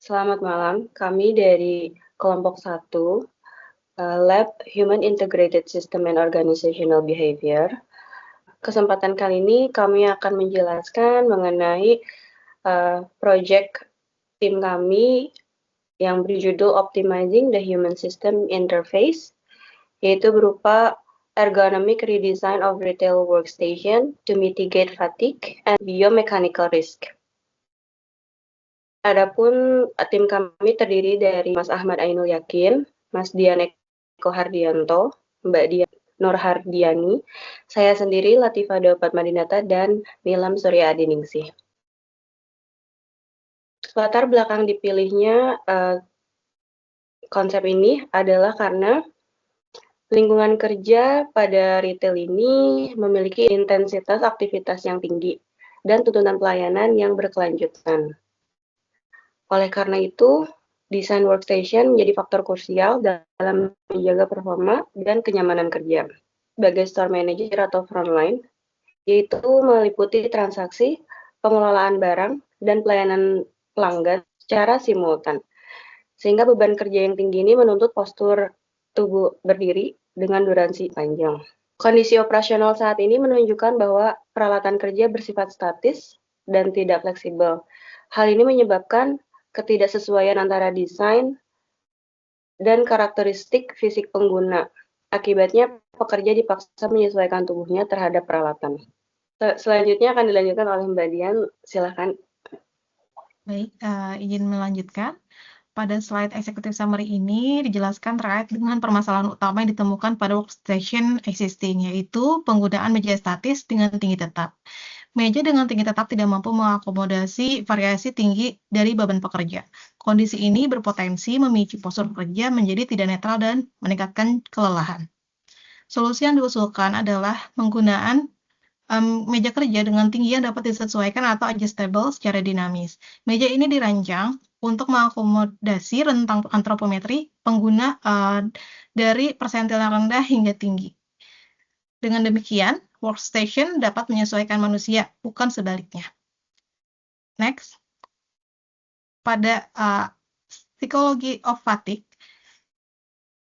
Selamat malam, kami dari kelompok 1, Lab Human Integrated System and Organizational Behavior. Kesempatan kali ini kami akan menjelaskan mengenai project tim kami yang berjudul Optimizing the Human System Interface, yaitu berupa ergonomic redesign of retail workstation to mitigate fatigue and biomechanical risk. Adapun tim kami terdiri dari Mas Ahmad Ainul Yakin, Mas Dian Eko Hardianto, Mbak Dian Nur Hardiani, saya sendiri Latifah Dapat Madinata, dan Nilam Surya Adiningsih. Latar belakang dipilihnya konsep ini adalah karena lingkungan kerja pada retail ini memiliki intensitas aktivitas yang tinggi dan tuntutan pelayanan yang berkelanjutan. Oleh karena itu, desain workstation menjadi faktor krusial dalam menjaga performa dan kenyamanan kerja. Sebagai store manager atau frontline, yaitu meliputi transaksi, pengelolaan barang, dan pelayanan pelanggan secara simultan. Sehingga beban kerja yang tinggi ini menuntut postur tubuh berdiri dengan durasi panjang. Kondisi operasional saat ini menunjukkan bahwa peralatan kerja bersifat statis dan tidak fleksibel. Hal ini menyebabkan ketidaksesuaian antara desain dan karakteristik fisik pengguna. Akibatnya, pekerja dipaksa menyesuaikan tubuhnya terhadap peralatan. Selanjutnya akan dilanjutkan oleh Mbak Dian, silakan. Baik, izin melanjutkan. Pada slide executive summary ini dijelaskan terkait dengan permasalahan utama yang ditemukan pada workstation existing, yaitu penggunaan meja statis dengan tinggi tetap. Meja dengan tinggi tetap tidak mampu mengakomodasi variasi tinggi dari beban pekerja. Kondisi ini berpotensi memicu postur kerja menjadi tidak netral dan meningkatkan kelelahan. Solusi yang diusulkan adalah penggunaan meja kerja dengan tinggi yang dapat disesuaikan atau adjustable secara dinamis. Meja ini dirancang untuk mengakomodasi rentang antropometri pengguna dari persentil yang rendah hingga tinggi. Dengan demikian, workstation dapat menyesuaikan manusia, bukan sebaliknya. Next. Pada psikologi of fatigue,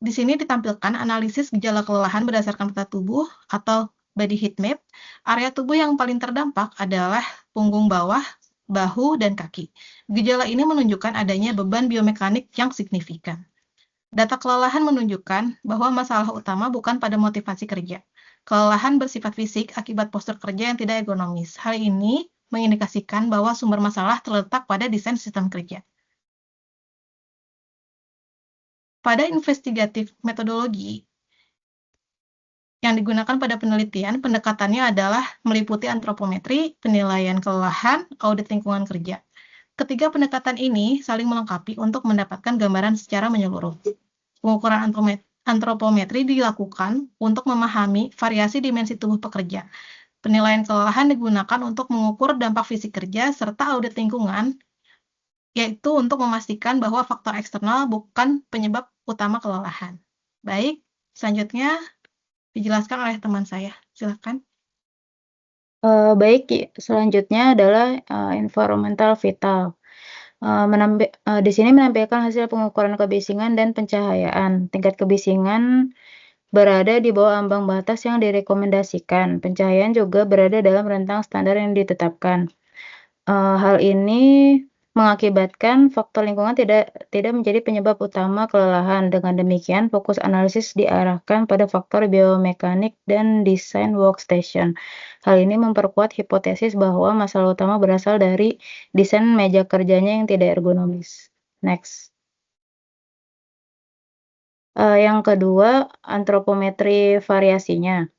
di sini ditampilkan analisis gejala kelelahan berdasarkan peta tubuh atau body heat map. Area tubuh yang paling terdampak adalah punggung bawah, bahu, dan kaki. Gejala ini menunjukkan adanya beban biomekanik yang signifikan. Data kelelahan menunjukkan bahwa masalah utama bukan pada motivasi kerja. Kelelahan bersifat fisik akibat postur kerja yang tidak ergonomis. Hal ini mengindikasikan bahwa sumber masalah terletak pada desain sistem kerja. Pada investigatif metodologi yang digunakan pada penelitian, pendekatannya adalah meliputi antropometri, penilaian kelelahan, audit lingkungan kerja. Ketiga pendekatan ini saling melengkapi untuk mendapatkan gambaran secara menyeluruh. Pengukuran antropometri dilakukan untuk memahami variasi dimensi tubuh pekerja. Penilaian kelelahan digunakan untuk mengukur dampak fisik kerja serta audit lingkungan, yaitu untuk memastikan bahwa faktor eksternal bukan penyebab utama kelelahan. Baik, selanjutnya dijelaskan oleh teman saya. Silakan. Baik, selanjutnya adalah environmental vital. Di sini menampilkan hasil pengukuran kebisingan dan pencahayaan. Tingkat kebisingan berada di bawah ambang batas yang direkomendasikan. Pencahayaan juga berada dalam rentang standar yang ditetapkan. Hal ini mengakibatkan faktor lingkungan tidak menjadi penyebab utama kelelahan. Dengan demikian, fokus analisis diarahkan pada faktor biomekanik dan desain workstation. Hal ini memperkuat hipotesis bahwa masalah utama berasal dari desain meja kerjanya yang tidak ergonomis. Next. Yang kedua, antropometri variasinya.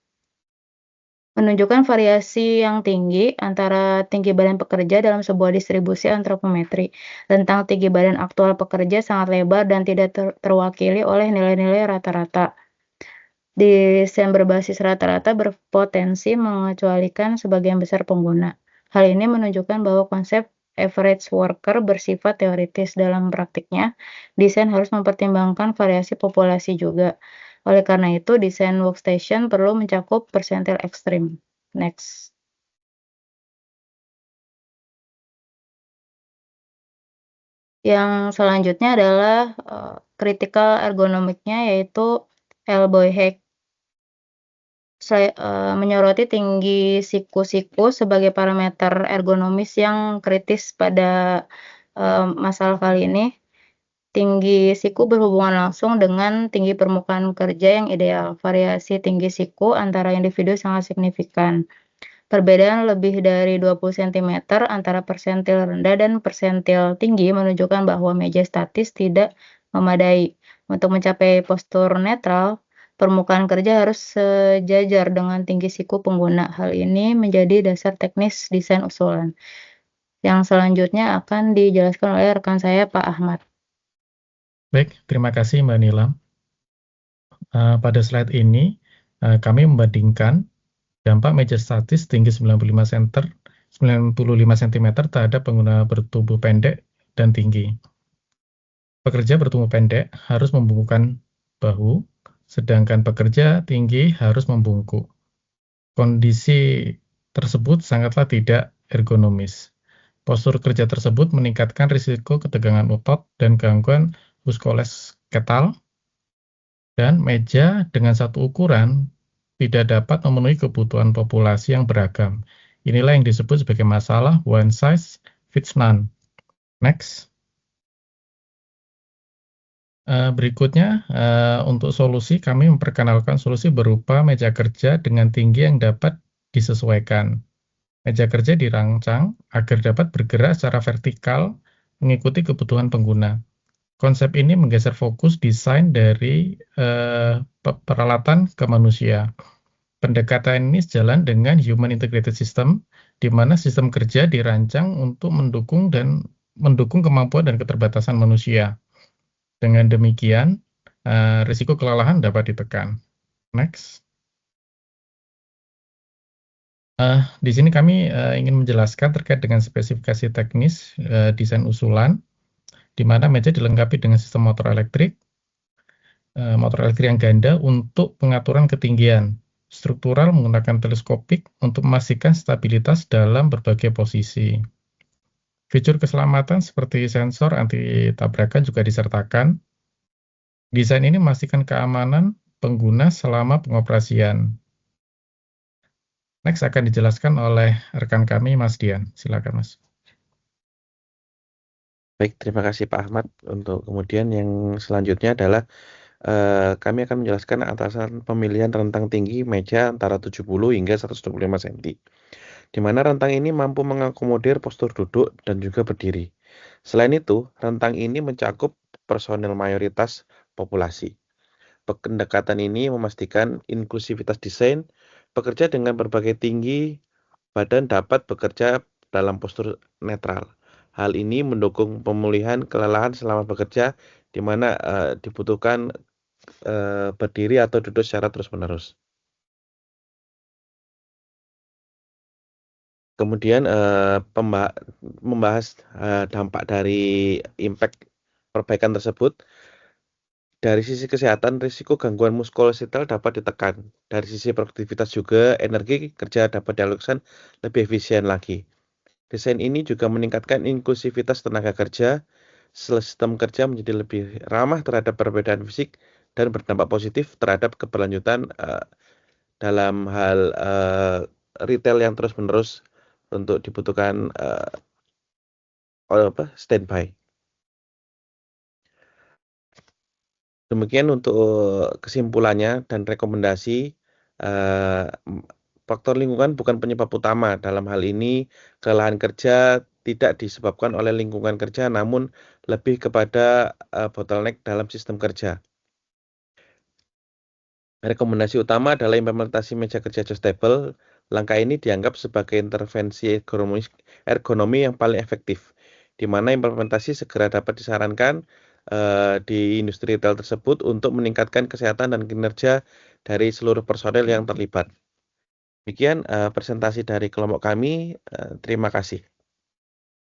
Menunjukkan variasi yang tinggi antara tinggi badan pekerja dalam sebuah distribusi antropometri. Rentang tinggi badan aktual pekerja sangat lebar dan tidak terwakili oleh nilai-nilai rata-rata. Desain berbasis rata-rata berpotensi mengecualikan sebagian besar pengguna. Hal ini menunjukkan bahwa konsep average worker bersifat teoritis. Dalam praktiknya, desain harus mempertimbangkan variasi populasi juga. Oleh karena itu, desain workstation perlu mencakup persentil ekstrim. Next. Yang selanjutnya adalah critical ergonomiknya, yaitu elbow hack. Menyoroti tinggi siku-siku sebagai parameter ergonomis yang kritis pada masalah kali ini. Tinggi siku berhubungan langsung dengan tinggi permukaan kerja yang ideal. Variasi tinggi siku antara individu sangat signifikan. Perbedaan lebih dari 20 cm antara persentil rendah dan persentil tinggi menunjukkan bahwa meja statis tidak memadai. Untuk mencapai postur netral, permukaan kerja harus sejajar dengan tinggi siku pengguna. Hal ini menjadi dasar teknis desain usulan. Yang selanjutnya akan dijelaskan oleh rekan saya, Pak Ahmad. Baik, terima kasih Mbak Nilam. Pada slide ini, kami membandingkan dampak meja statis tinggi 95 cm terhadap pengguna bertubuh pendek dan tinggi. Pekerja bertubuh pendek harus membungkukkan bahu, sedangkan pekerja tinggi harus membungkuk. Kondisi tersebut sangatlah tidak ergonomis. Postur kerja tersebut meningkatkan risiko ketegangan otot dan gangguan muskuloskeletal, dan meja dengan satu ukuran tidak dapat memenuhi kebutuhan populasi yang beragam. Inilah yang disebut sebagai masalah one size fits none. Next. Berikutnya, untuk solusi, kami memperkenalkan solusi berupa meja kerja dengan tinggi yang dapat disesuaikan. Meja kerja dirancang agar dapat bergerak secara vertikal mengikuti kebutuhan pengguna. Konsep ini menggeser fokus desain dari peralatan ke manusia. Pendekatan ini sejalan dengan Human Integrated System, di mana sistem kerja dirancang untuk mendukung kemampuan dan keterbatasan manusia. Dengan demikian, risiko kelelahan dapat ditekan. Next. Di sini kami ingin menjelaskan terkait dengan spesifikasi teknis desain usulan, di mana meja dilengkapi dengan sistem motor elektrik yang ganda untuk pengaturan ketinggian, struktural menggunakan teleskopik untuk memastikan stabilitas dalam berbagai posisi. Fitur keselamatan seperti sensor anti tabrakan juga disertakan. Desain ini memastikan keamanan pengguna selama pengoperasian. Next akan dijelaskan oleh rekan kami, Mas Dian. Silakan, Mas. Baik, terima kasih Pak Ahmad. Untuk kemudian yang selanjutnya adalah kami akan menjelaskan atasan pemilihan rentang tinggi meja antara 70 hingga 125 cm. Di mana rentang ini mampu mengakomodir postur duduk dan juga berdiri. Selain itu, rentang ini mencakup personil mayoritas populasi. Pendekatan ini memastikan inklusivitas desain. Pekerja dengan berbagai tinggi badan dapat bekerja dalam postur netral. Hal ini mendukung pemulihan kelelahan selama bekerja, di mana dibutuhkan berdiri atau duduk secara terus-menerus. Kemudian membahas dampak dari impact perbaikan tersebut. Dari sisi kesehatan, risiko gangguan muskuloskeletal dapat ditekan. Dari sisi produktivitas juga, energi kerja dapat dialokasikan lebih efisien lagi. Desain ini juga meningkatkan inklusivitas tenaga kerja, sistem kerja menjadi lebih ramah terhadap perbedaan fisik dan berdampak positif terhadap keberlanjutan dalam hal retail yang terus-menerus untuk dibutuhkan standby. Demikian untuk kesimpulannya dan rekomendasi. Faktor lingkungan bukan penyebab utama. Dalam hal ini, kelelahan kerja tidak disebabkan oleh lingkungan kerja, namun lebih kepada bottleneck dalam sistem kerja. Rekomendasi utama adalah implementasi meja kerja adjustable. Langkah ini dianggap sebagai intervensi ergonomi yang paling efektif, di mana implementasi segera dapat disarankan di industri retail tersebut untuk meningkatkan kesehatan dan kinerja dari seluruh personel yang terlibat. Demikian presentasi dari kelompok kami. Terima kasih.